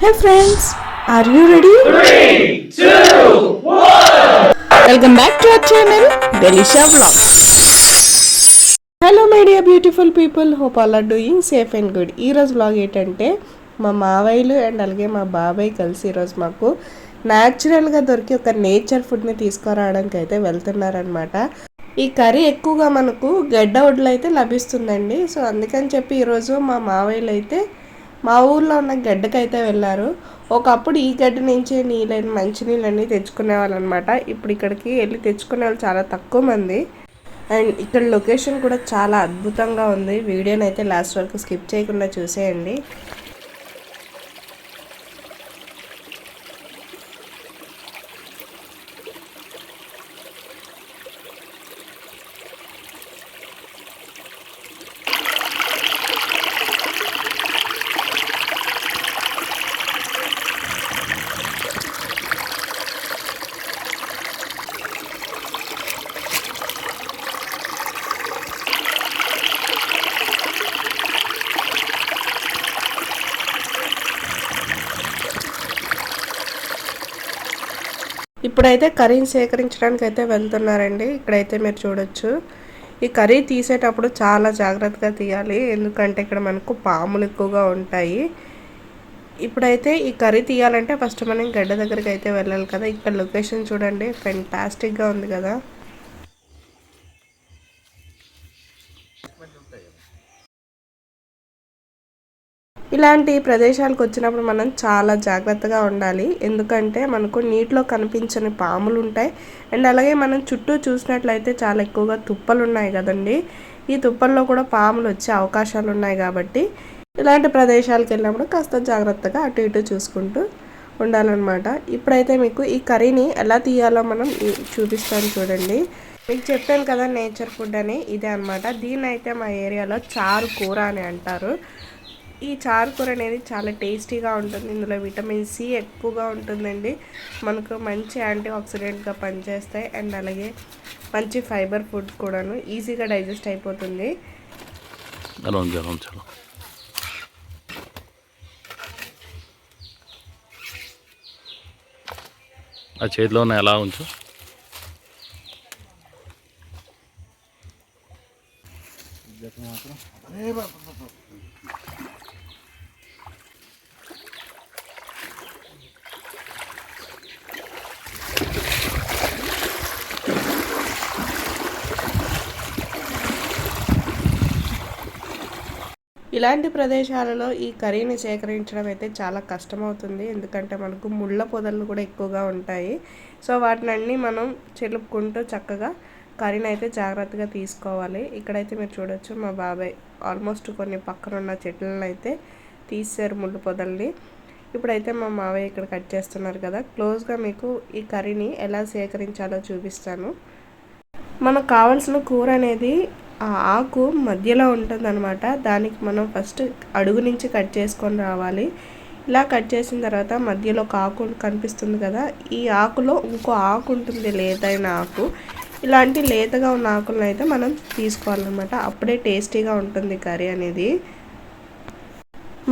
Hey friends, are you ready? 3, 2, 1. Welcome back to our channel, Delisha Vlogs. Hello my dear beautiful people, hope all are doing safe and good. ఈ రోజు vlog ఏంటంటే మా మావయ్యలు and అలాగే మా బాబాయ్ కలిసి ఈరోజు మాకు న్యాచురల్గా దొరికి ఒక నేచర్ ఫుడ్ని తీసుకురావడానికి అయితే వెళ్తున్నారనమాట. ఈ కర్రీ ఎక్కువగా మనకు గడ్డ ఒడ్లు అయితే లభిస్తుందండి. సో అందుకని చెప్పి ఈరోజు మా మావయ్యలు అయితే మా ఊర్లో ఉన్న గడ్డకైతే వెళ్ళారు. ఒకప్పుడు ఈ గడ్డ నుంచే మంచినీళ్ళన్నీ తెచ్చుకునే వాళ్ళు అనమాట. ఇప్పుడు ఇక్కడికి వెళ్ళి తెచ్చుకునే వాళ్ళు చాలా తక్కువ మంది. అండ్ ఇక్కడ లొకేషన్ కూడా చాలా అద్భుతంగా ఉంది. వీడియోని అయితే లాస్ట్ వరకు స్కిప్ చేయకుండా చూసేయండి. ఇప్పుడైతే కర్రీని సేకరించడానికి అయితే వెళ్తున్నారండి. ఇక్కడైతే మీరు చూడొచ్చు. ఈ కర్రీ తీసేటప్పుడు చాలా జాగ్రత్తగా తీయాలి, ఎందుకంటే ఇక్కడ మనకు పాములు ఎక్కువగా ఉంటాయి. ఇప్పుడైతే ఈ కర్రీ తీయాలంటే ఫస్ట్ మనం గడ్డ దగ్గరికి అయితే వెళ్ళాలి కదా. ఇక్కడ లొకేషన్ చూడండి, ఫెంటాస్టిక్గా ఉంది కదా. ఇలాంటి ప్రదేశాలకు వచ్చినప్పుడు మనం చాలా జాగ్రత్తగా ఉండాలి, ఎందుకంటే మనకు నీటిలో కనిపించని పాములు ఉంటాయి. అండ్ అలాగే మనం చుట్టూ చూసినట్లయితే చాలా ఎక్కువగా తుప్పలు ఉన్నాయి కదండి. ఈ తుప్పల్లో కూడా పాములు వచ్చే అవకాశాలు ఉన్నాయి కాబట్టి ఇలాంటి ప్రదేశాలకు వెళ్ళినప్పుడు కాస్త జాగ్రత్తగా అటు ఇటు చూసుకుంటూ ఉండాలన్నమాట. ఇప్పుడైతే మీకు ఈ కర్రీని ఎలా తీయాలో మనం చూపిస్తాను చూడండి. మీకు చెప్పాను కదా నేచర్ ఫుడ్ అని, ఇదే అనమాట. దీన్ని అయితే మా ఏరియాలో చారు కూర అని అంటారు. ఈ చారు కూర అనేది చాలా టేస్టీగా ఉంటుంది. ఇందులో విటమిన్ సి ఎక్కువగా ఉంటుందండి. మనకు మంచి యాంటీ ఆక్సిడెంట్గా పనిచేస్తాయి. అండ్ అలాగే మంచి ఫైబర్ ఫుడ్ కూడాను, ఈజీగా డైజెస్ట్ అయిపోతుంది. ఆ చేతిలో ఎలా ఉంచు. ఇలాంటి ప్రదేశాలలో ఈ కర్రీని సేకరించడం అయితే చాలా కష్టమవుతుంది, ఎందుకంటే మనకు ముళ్ళ పొదలు కూడా ఎక్కువగా ఉంటాయి. సో వాటిని మనం చెలుపుకుంటూ చక్కగా కర్రీని అయితే జాగ్రత్తగా తీసుకోవాలి. ఇక్కడైతే మీరు చూడొచ్చు, మా బాబాయ్ ఆల్మోస్ట్ కొన్ని పక్కన ఉన్న చెట్లను అయితే తీసారు ముళ్ళు పొదల్ని. ఇప్పుడైతే మా మావయ్య ఇక్కడ కట్ చేస్తున్నారు కదా. క్లోజ్గా మీకు ఈ కర్రీని ఎలా సేకరించాలో చూపిస్తాను. మనకు కావాల్సిన కూర అనేది ఆ ఆకు మధ్యలో ఉంటుందన్నమాట. దానికి మనం ఫస్ట్ అడుగు నుంచి కట్ చేసుకొని రావాలి. ఇలా కట్ చేసిన తర్వాత మధ్యలో ఒక ఆకు కనిపిస్తుంది కదా, ఈ ఆకులో ఇంకో ఆకు ఉంటుంది, లేతైన ఆకు. ఇలాంటి లేతగా ఉన్న ఆకులను అయితే మనం తీసుకోవాలన్నమాట. అప్పుడే టేస్టీగా ఉంటుంది కర్రీ అనేది.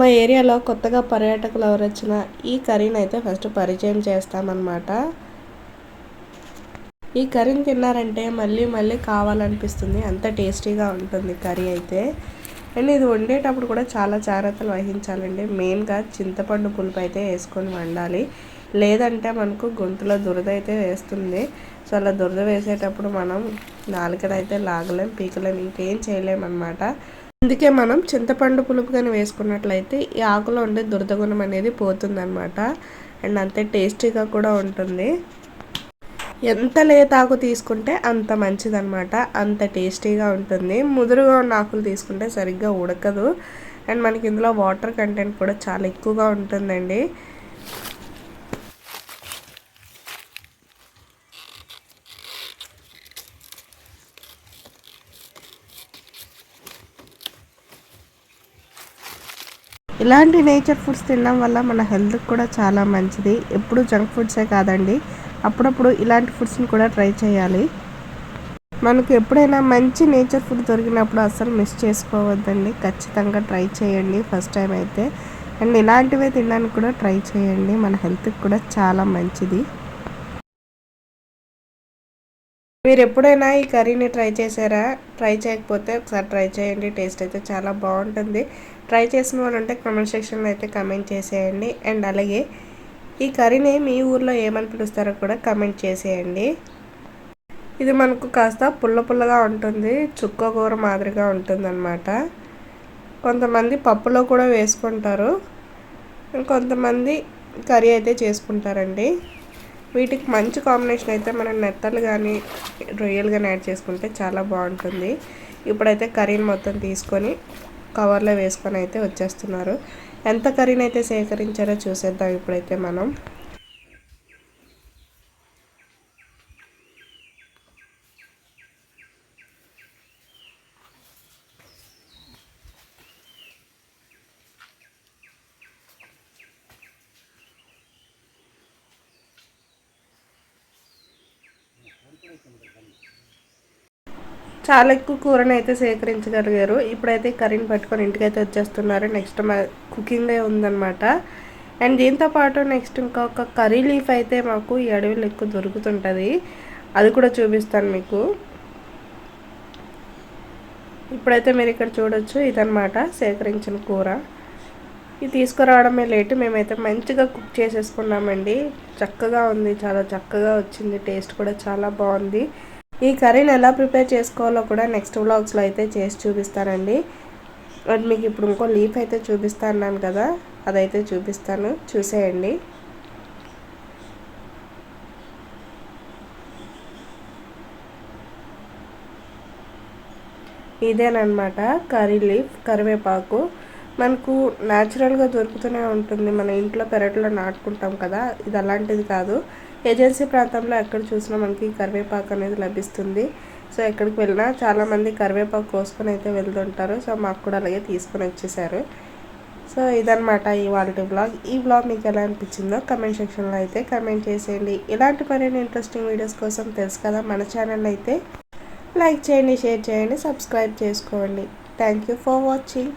మా ఏరియాలో కొత్తగా పర్యాటకులు ఎవరు వచ్చినా ఈ కర్రీని అయితే ఫస్ట్ పరిచయం చేస్తామన్నమాట. ఈ కర్రీని తిన్నారంటే మళ్ళీ మళ్ళీ కావాలనిపిస్తుంది, అంత టేస్టీగా ఉంటుంది కర్రీ అయితే. అండ్ ఇది వండేటప్పుడు కూడా చాలా జాగ్రత్తలు వహించాలండి. మెయిన్గా చింతపండు పులుపు అయితే వేసుకొని వండాలి, లేదంటే మనకు గొంతులో దురద అయితే వేస్తుంది. సో అలా దురద వేసేటప్పుడు మనం నాలుకనైతే లాగలేం, పీకలేం, ఇంకేం చేయలేమన్నమాట. అందుకే మనం చింతపండు పులుపు కానీ వేసుకున్నట్లయితే ఈ ఆకులో ఉండే దురద గుణం అనేది పోతుందన్నమాట. అండ్ అంతే టేస్టీగా కూడా ఉంటుంది. ఎంత లేత ఆకు తీసుకుంటే అంత మంచిదన్నమాట, అంత టేస్టీగా ఉంటుంది. ముదురుగా ఉన్న ఆకులు తీసుకుంటే సరిగ్గా ఉడకదు. అండ్ మనకి ఇందులో వాటర్ కంటెంట్ కూడా చాలా ఎక్కువగా ఉంటుందండి. ఇలాంటి నేచర్ ఫుడ్స్ తినడం వల్ల మన హెల్త్కి కూడా చాలా మంచిది. ఎప్పుడు జంక్ ఫుడ్సే కాదండి, అప్పుడప్పుడు ఇలాంటి ఫుడ్స్ని కూడా ట్రై చేయాలి. మనకు ఎప్పుడైనా మంచి నేచర్ ఫుడ్ దొరికినప్పుడు అస్సలు మిస్ చేసుకోవద్దండి, ఖచ్చితంగా ట్రై చేయండి ఫస్ట్ టైం అయితే. అండ్ ఇలాంటివే తినడానికి కూడా ట్రై చేయండి, మన హెల్త్కి కూడా చాలా మంచిది. మీరు ఎప్పుడైనా ఈ కర్రీని ట్రై చేశారా? ట్రై చేయకపోతే ఒకసారి ట్రై చేయండి, టేస్ట్ అయితే చాలా బాగుంటుంది. ట్రై చేసిన వాళ్ళు ఉంటే కామెంట్ సెక్షన్లో అయితే కామెంట్ చేసేయండి. అండ్ అలాగే ఈ కర్రీని మీ ఊర్లో ఏమని పిలుస్తారో కూడా కామెంట్ చేసేయండి. ఇది మనకు కాస్త పుల్ల పుల్లగా ఉంటుంది, చుక్క కూర మాదిరిగా ఉంటుందన్నమాట. కొంతమంది పప్పులో కూడా వేసుకుంటారు, ఇంకొంతమంది కర్రీ అయితే చేసుకుంటారండి. వీటికి మంచి కాంబినేషన్ అయితే మనం నెత్తలు కానీ రొయ్యలు కానీ యాడ్ చేసుకుంటే చాలా బాగుంటుంది. ఇప్పుడైతే కర్రీని మొత్తం తీసుకొని కవర్లో వేసుకొని అయితే వచ్చేస్తున్నారు. ఎంత కర్రీని అయితే సేకరించారో చూసేద్దాం ఇప్పుడైతే మనం. చాలా ఎక్కువ కూరని అయితే సేకరించగలిగారు. ఇప్పుడైతే కర్రీని పట్టుకొని ఇంటికైతే వచ్చేస్తున్నారు. నెక్స్ట్ కుకింగ్ ఉందన్నమాట. అండ్ దీంతో పాటు నెక్స్ట్ ఇంకొక కర్రీ లీఫ్ అయితే మాకు ఈ అడవిలో ఎక్కువ దొరుకుతుంటుంది, అది కూడా చూపిస్తాను మీకు. ఇప్పుడైతే మీరు ఇక్కడ చూడొచ్చు, ఇదన్నమాట సేకరించిన కూర. ఇది తీసుకురావడమే లేటు, మేమైతే మంచిగా కుక్ చేసేసుకున్నామండి. చక్కగా ఉంది, చాలా చక్కగా వచ్చింది, టేస్ట్ కూడా చాలా బాగుంది. ఈ కర్రీని ఎలా ప్రిపేర్ చేసుకోవాలో కూడా నెక్స్ట్ వ్లాగ్స్లో అయితే చేసి చూపిస్తానండి. అండ్ మీకు ఇప్పుడు ఇంకో లీఫ్ అయితే చూపిస్తాను కదా, అదైతే చూపిస్తాను, చూసేయండి. ఇదేనమాట కర్రీ లీఫ్, కరివేపాకు. మనకు న్యాచురల్గా దొరుకుతూనే ఉంటుంది, మన ఇంట్లో పెరట్లో నాటుకుంటాం కదా, ఇది అలాంటిది కాదు. ఏజెన్సీ ప్రాంతంలో ఎక్కడ చూసినా మనకి కరివేపాకు అనేది లభిస్తుంది. సో ఎక్కడికి వెళ్ళినా చాలామంది కరివేపాకు కోసుకొని అయితే వెళ్తుంటారు. సో మాకు కూడా అలాగే తీసుకొని వచ్చేసారు. సో ఇదన్నమాట ఇవాళ వ్లాగ్. ఈ వ్లాగ్ మీకు ఎలా అనిపించిందో కమెంట్ సెక్షన్లో అయితే కమెంట్ చేసేయండి. ఇలాంటి మరిన్ని ఇంట్రెస్టింగ్ వీడియోస్ కోసం తెలుసు కదా, మన ఛానల్ అయితే లైక్ చేయండి, షేర్ చేయండి, సబ్స్క్రైబ్ చేసుకోండి. Thank you for watching.